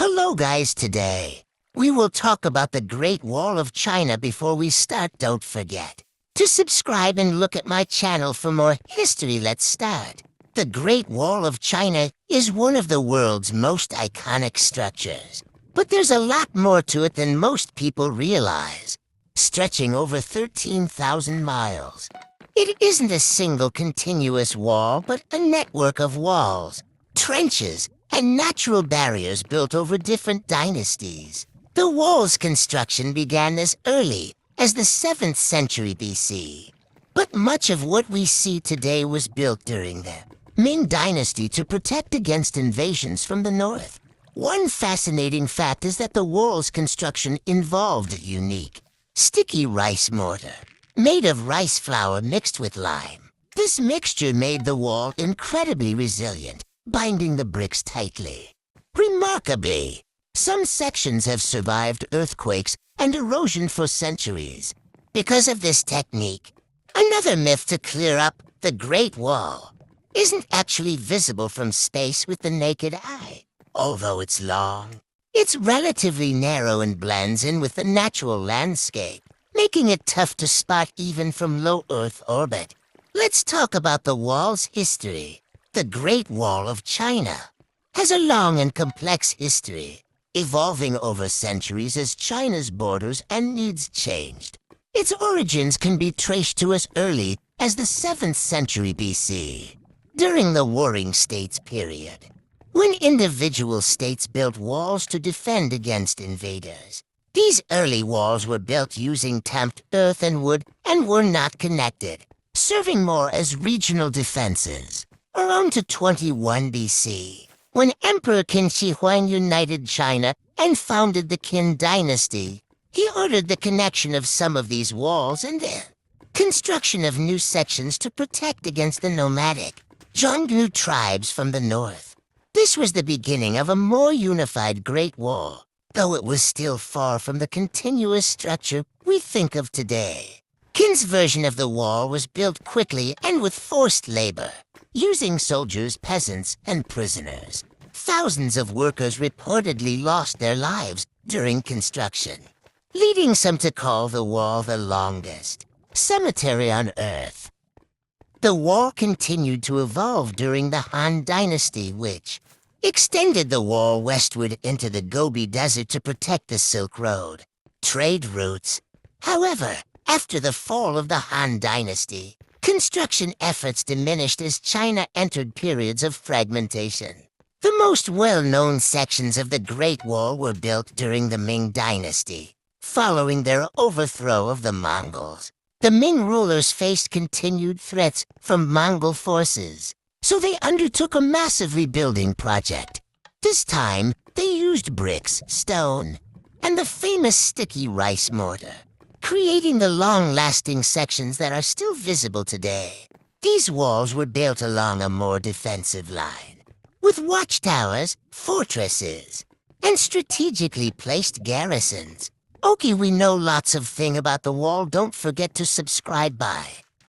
Hello guys, today we will talk about the Great Wall of China. Before we start, don't forget to subscribe and look at my channel for more history. Let's start. The Great Wall of China is one of the world's most iconic structures, but there's a lot more to it than most people realize. Stretching over 13,000 miles, it isn't a single continuous wall, but a network of walls, trenches, and natural barriers built over different dynasties. The wall's construction began as early as the 7th century BC, but much of what we see today was built during the Ming Dynasty to protect against invasions from the north. One fascinating fact is that the wall's construction involved a unique, sticky rice mortar, made of rice flour mixed with lime. This mixture made the wall incredibly resilient, binding the bricks tightly. Remarkably, some sections have survived earthquakes and erosion for centuries. Because of this technique, another myth to clear up: the Great Wall isn't actually visible from space with the naked eye. Although it's long, it's relatively narrow and blends in with the natural landscape, making it tough to spot even from low Earth orbit. Let's talk about the wall's history. The Great Wall of China has a long and complex history, evolving over centuries as China's borders and needs changed. Its origins can be traced to as early as the 7th century BC, during the Warring States period, when individual states built walls to defend against invaders. These early walls were built using tamped earth and wood and were not connected, serving more as regional defenses. Around to 21 BC, when Emperor Qin Shi Huang united China and founded the Qin dynasty, he ordered the connection of some of these walls and the construction of new sections to protect against the nomadic Zhongnu tribes from the north. This was the beginning of a more unified Great Wall, though it was still far from the continuous structure we think of today. Qin's version of the wall was built quickly and with forced labor, using soldiers, peasants, and prisoners. Thousands of workers reportedly lost their lives during construction, leading some to call the wall the longest cemetery on Earth. The wall continued to evolve during the Han Dynasty, which extended the wall westward into the Gobi Desert to protect the Silk Road trade routes. However, after the fall of the Han Dynasty, construction efforts diminished as China entered periods of fragmentation. The most well-known sections of the Great Wall were built during the Ming Dynasty, following their overthrow of the Mongols. The Ming rulers faced continued threats from Mongol forces, so they undertook a massive rebuilding project. This time, they used bricks, stone, and the famous sticky rice mortar, creating the long-lasting sections that are still visible today. These walls were built along a more defensive line, with watchtowers, fortresses, and strategically placed garrisons. Okay, we know lots of thing about the wall. Don't forget to subscribe. Bye.